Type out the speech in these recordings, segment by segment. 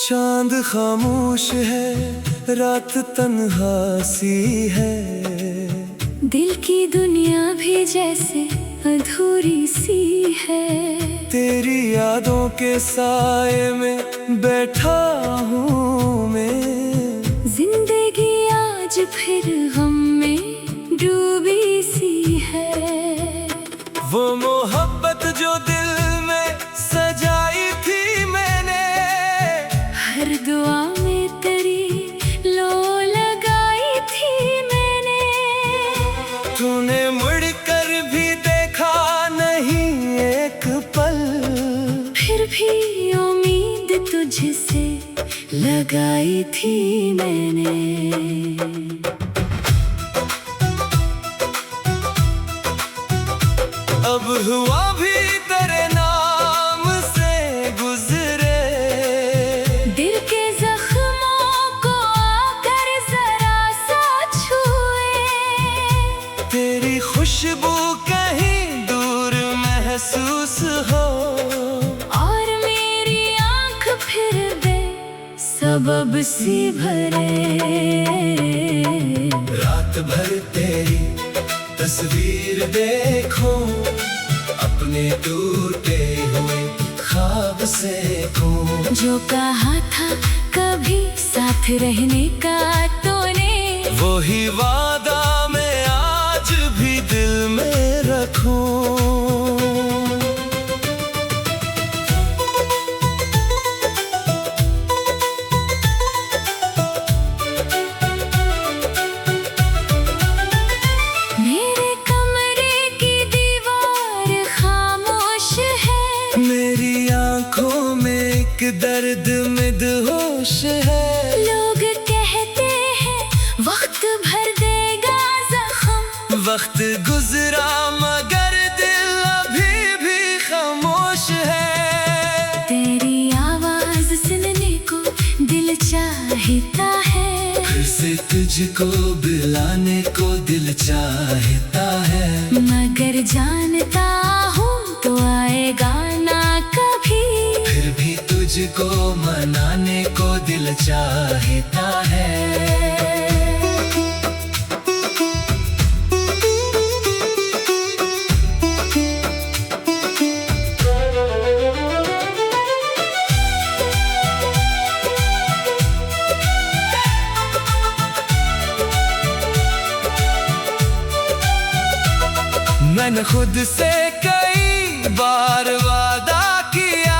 चांद खामोश है, रात तन्हा सी है। दिल की दुनिया भी जैसे अधूरी सी है। तेरी यादों के साए में बैठा हूँ मैं। जिंदगी आज फिर हम में डूबी सी है। वो मोहब्बत जो दिल में सजाई थी मैंने, हर दुआ में तेरी लो लगाई थी मैंने। तूने मुड़ कर भी देखा नहीं एक पल, फिर भी उम्मीद तुझसे लगाई थी मैंने। अब हुआ भी तेरे नाम से गुजरे। दिल के जख्मों को आकर जरा सा छुए। तेरी खुशबू कहीं दूर महसूस हो, और मेरी आँख फिर दे सबब सी भरे। रात भर तेरी तस्वीर देखो, अपने टूटे हुए ख्वाब से खो। जो कहा था कभी साथ रहने का तूने, वही वादा मैं आज भी दिल में रखूं। मेरे कमरे की दीवार खामोश है। मेरी आंखों में एक दर्द मदहोश है। लोग कहते हैं वक्त भर देगा जख्म। वक्त गुजरा मगर दिल अभी भी खामोश है। तेरी आवाज सुनने को दिल चाहता है। फिर से तुझको बुलाने को दिल चाहता है। मगर जानता हूँ तो आएगा ना कभी। फिर भी तुझको मनाने को दिल चाहता है। मैंने खुद से कई बार वादा किया,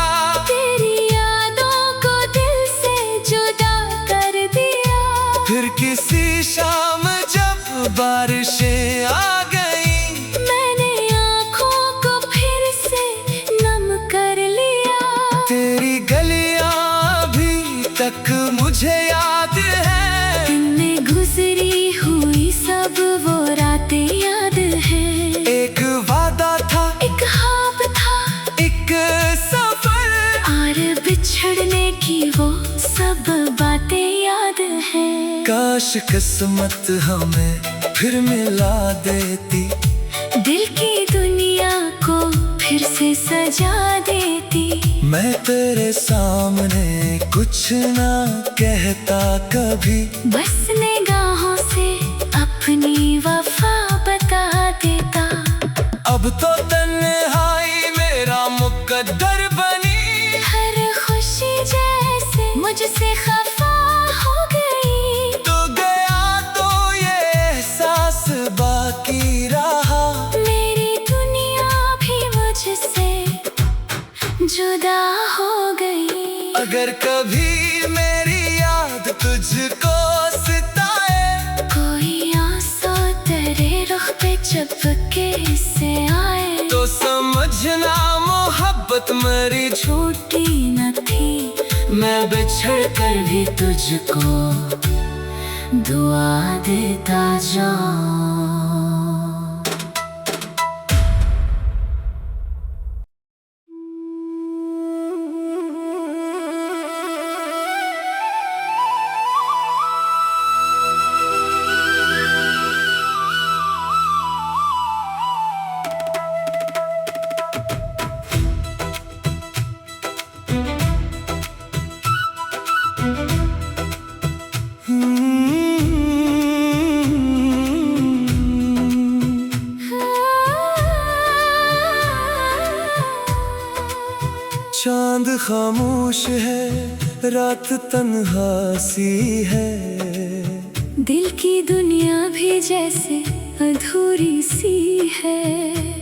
तेरी यादों को दिल से जुदा कर दिया। फिर किसी शाम जब बारिशें आ गई, मैंने आँखों को फिर से नम कर लिया। तेरी गलियां अभी तक मुझे याद है। दिन में गुजरी हुई सब वो रातें याद है। एक वादा था, एक ख्वाब था, एक सफर, और बिछड़ने की वो सब बातें याद है। काश किस्मत हमें फिर मिला देती। दिल की दुनिया को फिर से सजा देती। मैं तेरे सामने कुछ ना कहता कभी, बस निगाहों से अपनी वफा बता देता। अब तो तन्हाई मेरा मुकद्दर बनी। हर खुशी जैसे मुझसे खफा हो गई। तू गया तो ये एहसास बाकी रहा। मेरी दुनिया भी मुझसे जुदा हो गई। अगर कभी मेरी याद तुझको सताए, कोई आंसू तेरे रुख पे चपके से आए, तो समझना मोहब्बत मेरी झूठी न थी। मैं बिछड़ कर भी तुझको दुआ देता जाऊं। खामोश है, रात तन्हा सी है। दिल की दुनिया भी जैसे अधूरी सी है।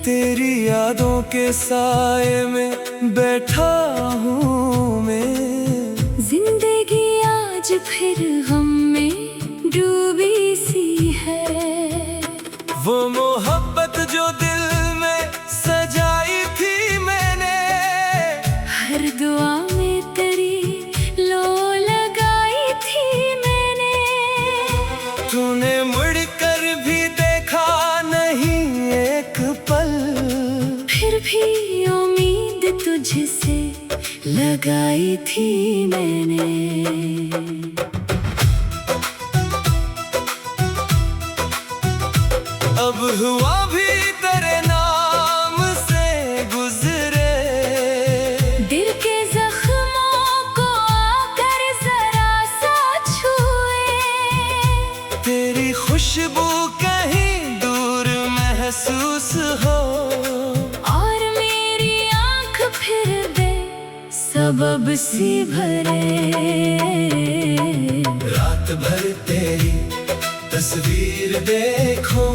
तेरी यादों के साए में बैठा हूँ मैं। जिंदगी आज फिर हम में डूबी सी है। वो मोहब्बत जो दिल में सजाई थी मैंने, हर दुआ में तेरी लो लगाई थी मैंने। तूने मुड़ कर भी देखा नहीं एक पल, फिर भी उम्मीद तुझसे लगाई थी मैंने। अब हुआ भी तेरे नाम से गुजरे। दिल के जख्मों को आकर जरा सा छुए। तेरी खुशबू कहीं दूर महसूस हो, और मेरी आंख फिर दे सबब सी भरे। रात भर तेरी तस्वीर देखो,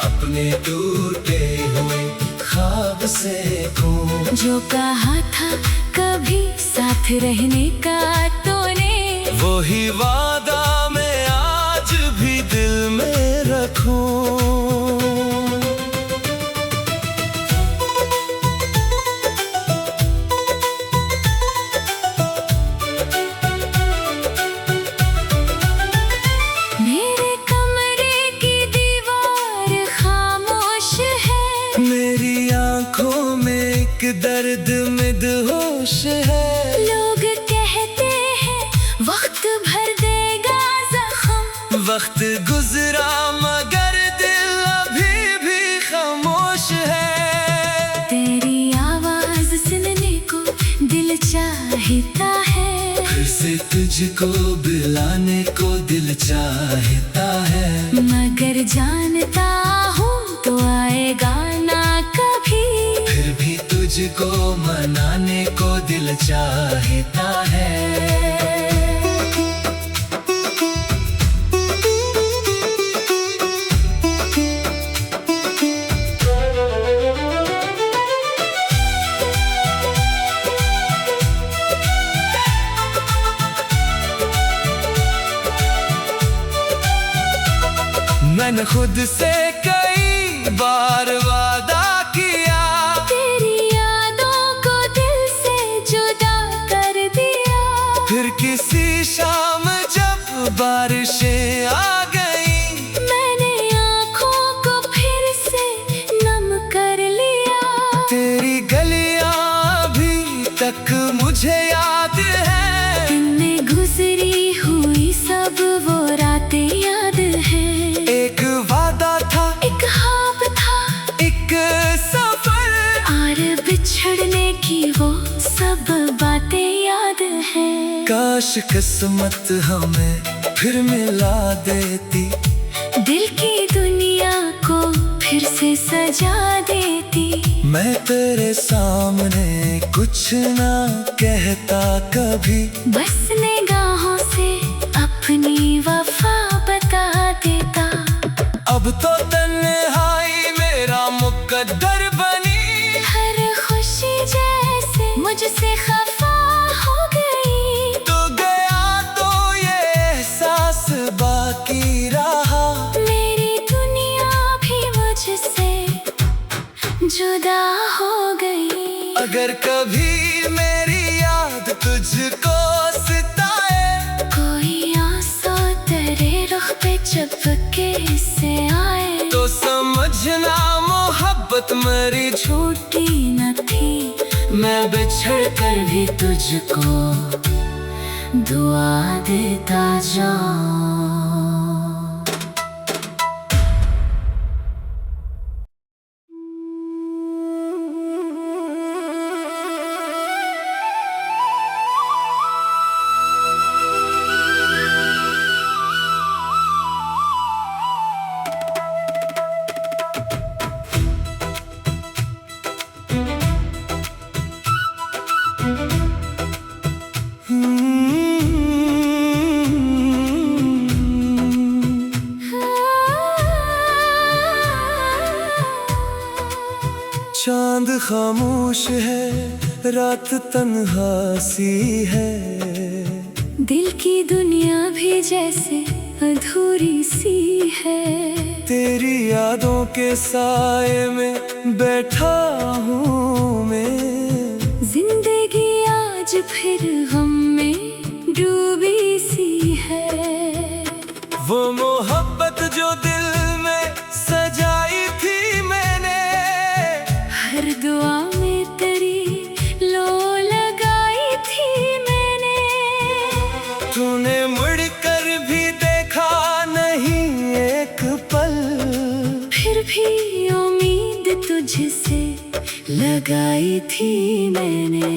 अपने टूटे हुए ख्वाब से खो। जो कहा था कभी साथ रहने का तूने, वही वादा मैं आज भी दिल में रखूं। मेरे कमरे की दीवार खामोश है। मेरी आंखों में एक दर्द मदहोश है। लोग कहते हैं वक्त भर देगा जख्म। वक्त गुजरा मगर दिल अभी भी खामोश है। तेरी आवाज सुनने को दिल चाहता है। फिर से तुझको बुलाने को दिल चाहता है। मगर जानता हूँ तो आएगा ना कभी। फिर भी तुझको मनाने को दिल चाहता है। मैंने खुद से कई बार वादा किया, तेरी यादों को दिल से जुदा कर दिया। फिर किसी शाम जब बारिशें आ गई, मैंने आँखों को फिर से नम कर लिया। तेरी गलियां अभी तक मुझे याद है। इनमें गुजरी हुई सब वो रातें याद है। एक वादा था, एक ख्वाब था, एक सफर, और बिछड़ने की वो सब बातें याद है। काश किस्मत हमें फिर मिला देती। दिल की दुनिया को फिर से सजा देती। मैं तेरे सामने कुछ ना कहता कभी, बस निगाहों से अपनी वफा बता देता। अब तो तन्हाई मेरा मुकद्दर बनी। हर खुशी जैसे मुझसे खफा हो गई। तू गया तो ये एहसास बाकी रहा। मेरी दुनिया भी मुझसे जुदा हो गई। अगर कभी मेरी याद तुझको सताए, कोई आंसू तेरे रुख पे चपके से आए, तो समझना मोहब्बत मेरी झूठी न थी। मैं बिछड़ कर भी तुझको दुआ देता जाऊं। खामोश है, रात तन्हा सी है। दिल की दुनिया भी जैसे अधूरी सी है। तेरी यादों के साए में बैठा हूँ मैं। जिंदगी आज फिर हम में डूबी सी है। वो मोहब्बत जो दिल में सजाई थी मैंने, हर दुआ में तेरी लो लगाई थी मैंने। तूने मुड़कर भी देखा नहीं एक पल, फिर भी उम्मीद तुझसे लगाई थी मैंने।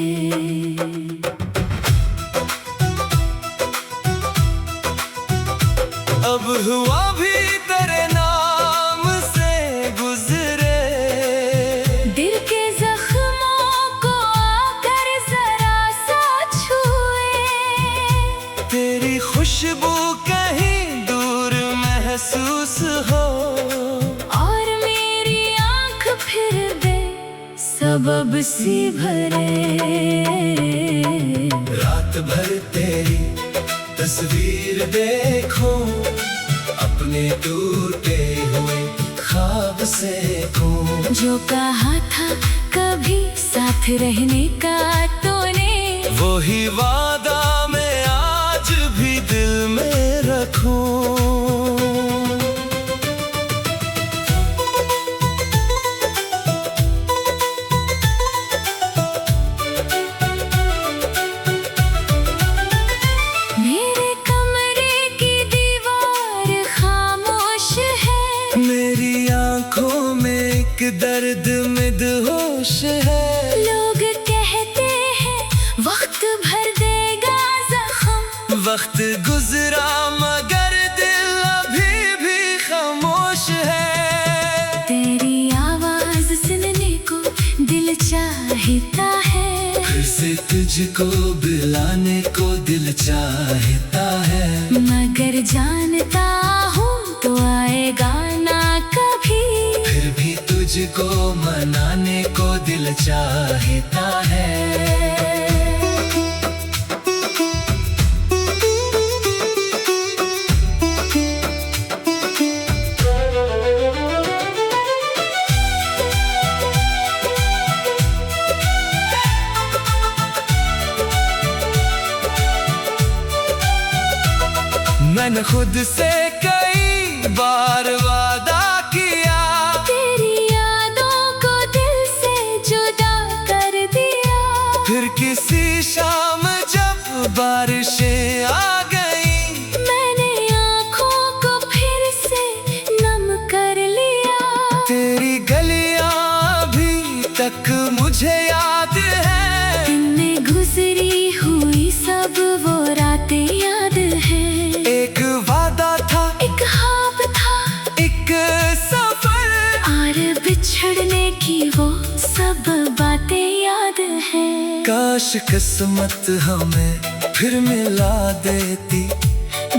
अब हुआ भी तेरे नाम से गुजरे। दिल के जख्मों को आकर जरा सा छुए। तेरी खुशबू कहीं दूर महसूस हो, और मेरी आँख फिर बे सबब सी भरे। रात भर तेरी तस्वीर देखो, अपने टूटे हुए ख्वाब से खो। जो कहा था कभी साथ रहने का तूने, वही वादा मैं आज भी दिल में रखूं। मेरे कमरे की दीवार खामोश है। मेरी आंखों में एक दर्द मदहोश है। लोग कहते हैं वक्त भर देगा जख्म। वक्त गुजरा मगर दिल अभी भी खामोश है। तेरी आवाज सुनने को दिल चाहता है। फिर से तुझको बुलाने को दिल चाहता है। मगर जानता हूँ तो आएगा ना कभी। फिर भी तुझको मनाने को दिल चाहता है। मैंने खुद से कई बार वादा किया, तेरी यादों को दिल से जुदा कर दिया। फिर किसी शाम जब बारिशें आ गई, मैंने आँखों को फिर से नम कर लिया। तेरी गलियां अभी तक मुझे याद है। दिन में गुजरी हुई सब वो रातें याद है। एक वादा था, एक ख्वाब था, एक सफर, और बिछड़ने की वो सब बातें याद है। काश किस्मत हमें फिर मिला देती।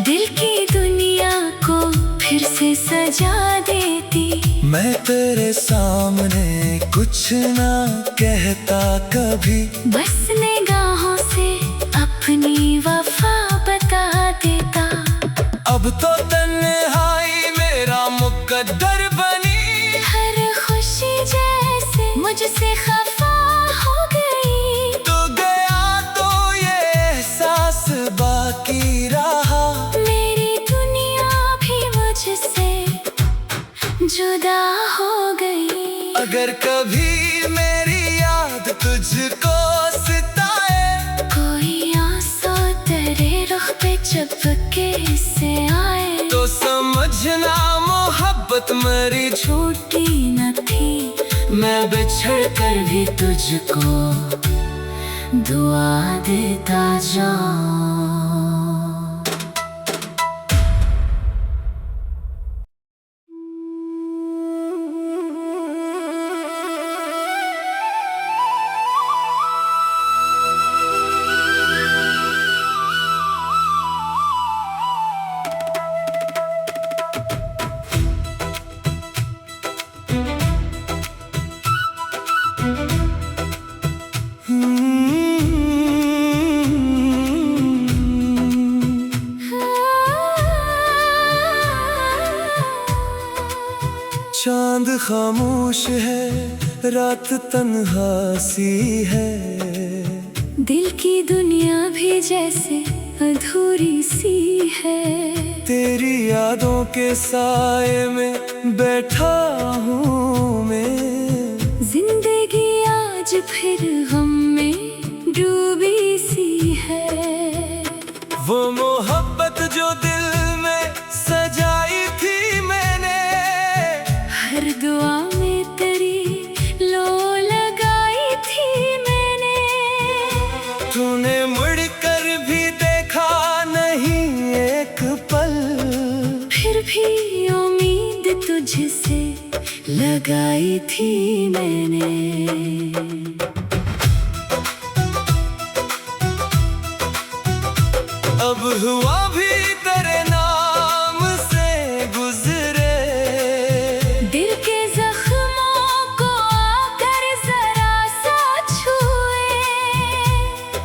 दिल की दुनिया को फिर से सजा देती। मैं तेरे सामने कुछ ना कहता कभी, बस निगाहों से अपनी वफा बता देता। अब तो तन्हाई मेरा मुकद्दर बनी। हर खुशी जैसे मुझसे खफा हो गई। तू गया तो ये एहसास बाकी रहा। मेरी दुनिया भी मुझसे जुदा हो गई। अगर कभी मेरी याद तुझको सताए, कोई आंसू तेरे रुख पे चपके से आए, तो समझना मोहब्बत मेरी झूठी न थी। मैं बिछड़ कर भी तुझको दुआ देता जाऊं। चांद खामोश है, रात तन्हा सी है। दिल की दुनिया भी जैसे अधूरी सी है। तेरी यादों के साए में बैठा हूँ मैं। जिंदगी आज फिर गम में डूबी सी है। वो मोहब्बत जो दिल में सजाई थी मैंने, हर दुआ में तेरी लो लगाई थी मैंने। तूने मुड़कर भी देखा नहीं एक पल, फिर भी उम्मीद तुझसे लगाई थी मैंने। अब हुआ भी तेरे नाम से गुजरे। दिल के जख्मों को आकर जरा सा छुए।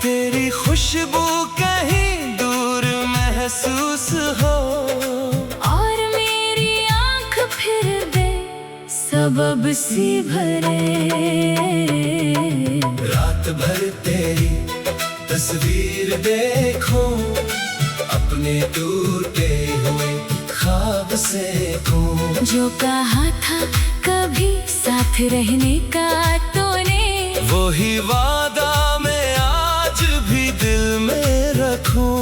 तेरी खुशबू कहीं दूर महसूस हो, और मेरी आंख फिर दे सबब सी भरे। रात भर तेरी तस्वीर देखो, अपने टूटे हुए ख्वाब से खो। जो कहा था कभी साथ रहने का तूने, वही वादा मैं आज भी दिल में रखूं।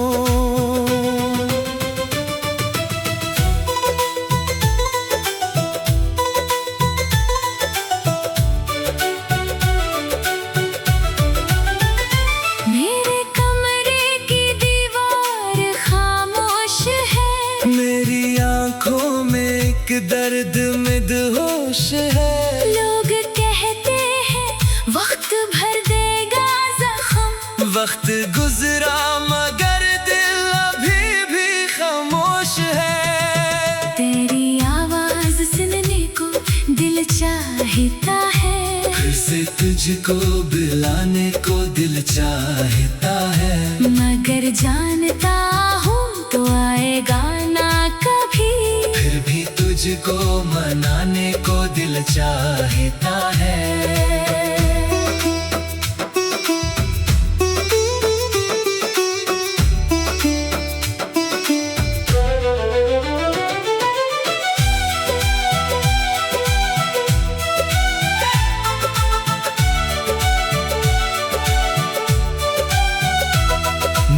मेरे कमरे की दीवार खामोश है। मेरी आंखों में एक दर्द मदहोश है। लोग कहते हैं वक्त भर देगा जख्म। वक्त गुजरा मगर दिल अभी भी खामोश है। तेरी आवाज सुनने को दिल चाहता है। फिर से तुझको बुलाने को दिल चाहता है। मगर जानता हूँ तो आएगा ना कभी। फिर भी तुझको मनाने को दिल चाहता है।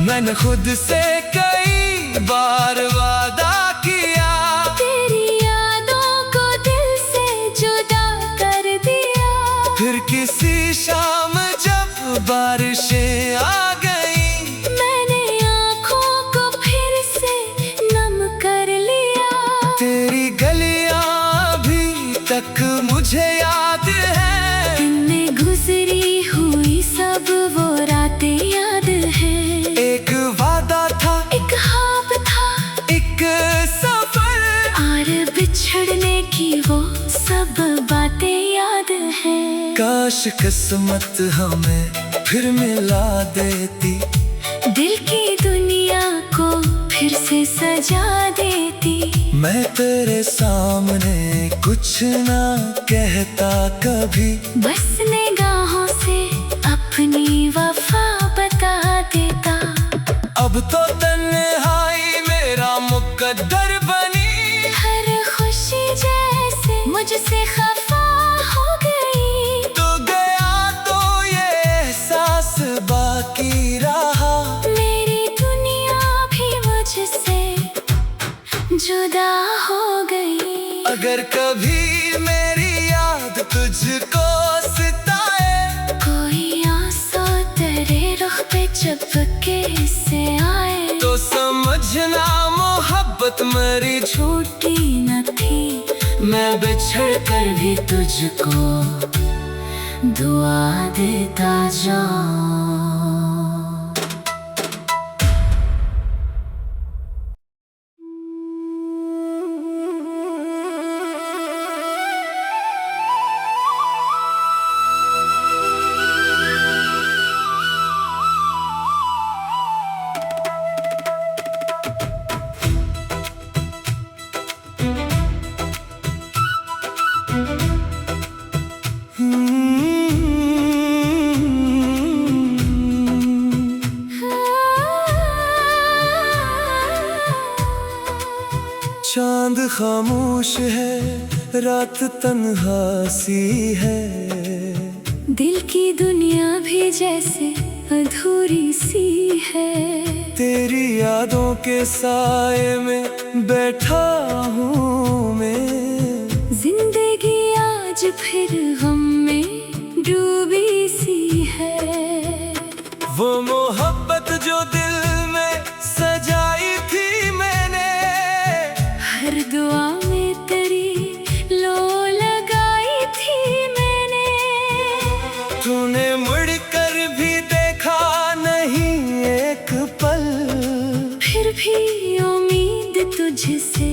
मैंने खुद से कई बार वादा किया, तेरी यादों को दिल से जुदा कर दिया। फिर किसी शाम जब बारिशें आ गई, मैंने आँखों को फिर से नम कर लिया। तेरी गलियां अभी तक मुझे याद है। इनमें गुजरी हुई सब वो रातें याद है। एक वादा था, एक ख्वाब था, एक सफर, और बिछड़ने की वो सब बातें याद हैं। काश किस्मत हमें फिर मिला देती। दिल की दुनिया को फिर से सजा देती। मैं तेरे सामने कुछ ना कहता कभी, बस निगाहों से अपनी वफा बता देता। अब तो तन्हाई मेरा मुकद्दर बनी। हर खुशी जैसे मुझसे खफा हो गई। तू गया तो ये एहसास बाकी रहा। मेरी दुनिया भी मुझसे जुदा हो गई। अगर कभी मेरी याद तुझको सताए, कोई आंसू तेरे रुख पे चपके से आए, तो समझना मोहब्बत मेरी झूठी न थी। मैं बिछड़ कर भी तुझको दुआ देता जाऊं। चांद खामोश है, रात तन्हा सी है। दिल की दुनिया भी जैसे अधूरी सी है। तेरी यादों के साए में बैठा हूँ मैं। जिंदगी आज फिर गम में डूबी सी है। वो मोहब्बत जो दिल में सजाई थी मैंने, हर दुआ में तेरी लो लगाई थी मैंने। तूने मुड़कर भी देखा नहीं एक पल, फिर भी उम्मीद तुझसे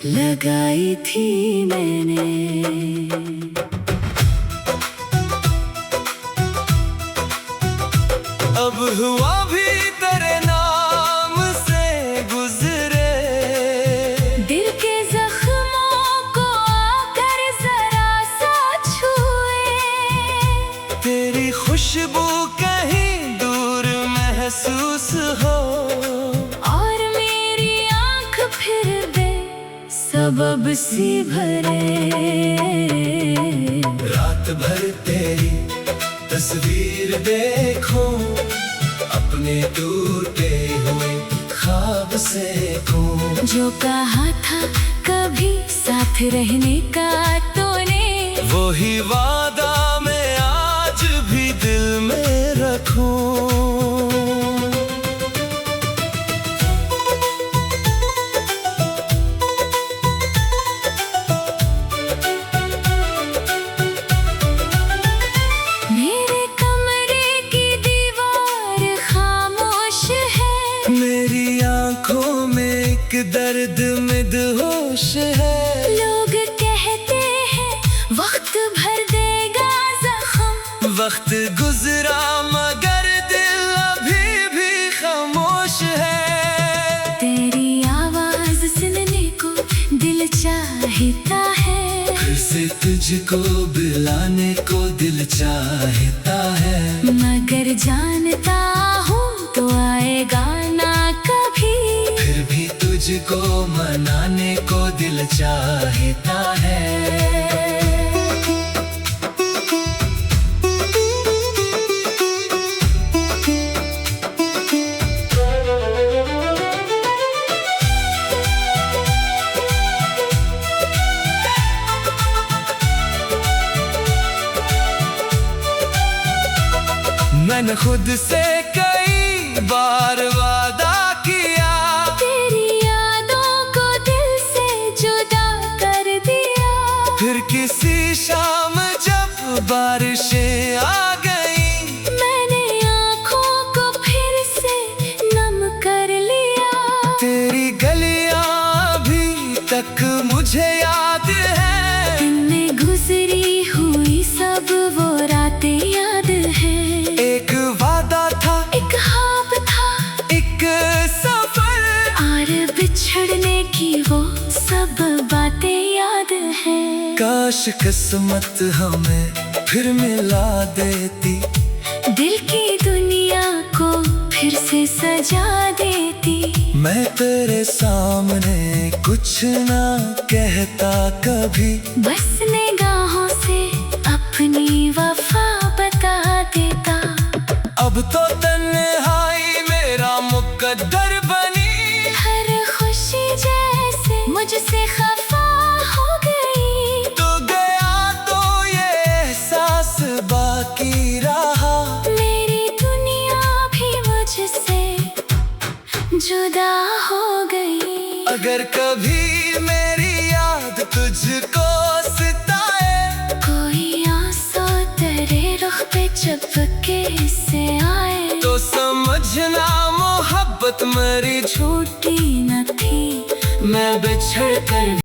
लगाई थी मैंने। अब हुआ भी तेरे नाम से गुजरे। दिल के जख्मों को आकर जरा सा छुए। तेरी खुशबू कहीं दूर महसूस हो, और मेरी आंख फिर दे सबब सी भरे। रात भर तेरी तस्वीर देखो, अपने टूटे हुए ख्वाब से खो। जो कहा था कभी साथ रहने का तूने, वही वादा मैं आज भी दिल में रखूं। मेरे कमरे की दीवार खामोश है। मेरी आंखों में एक दर्द मदहोश है। लोग कहते हैं वक्त भर देगा जख्म। वक्त गुजरा मगर दिल अभी भी खामोश है। तेरी आवाज सुनने को दिल चाहता है। फिर से तुझको बुलाने को दिल चाहता है। मगर जानता हूँ तो आएगा ना कभी। फिर भी तुझको मनाने को दिल चाहता है। मैंने खुद से कई बार वादा किया, तेरी यादों को दिल से जुदा कर दिया। फिर किसी शाम जब बारिशें आ गई, मैंने आँखों को फिर से नम कर लिया। तेरी गलियां अभी तक मुझे याद है। दिन में गुजरी हुई सब वो रातें याद है। एक वादा था, एक ख्वाब था, एक सफर, और बिछड़ने की वो सब बातें याद है। काश किस्मत हमें फिर मिला देती। दिल की दुनिया को फिर से सजा देती। मैं तेरे सामने कुछ ना कहता कभी, बस निगाहों से अपनी वफा बता देता। अब तो तन्हाई मेरा मुकद्दर बनी। हर खुशी जैसे मुझसे खफा हो गई। तू गया तो ये एहसास बाकी रहा। मेरी दुनिया भी मुझसे जुदा हो गई। अगर कभी मेरी याद तुझको सताए, कोई आंसू तेरे रुख पे चपके से आए, तो समझना मोहब्बत मेरी छूटी न थी मैं बिछड़ कर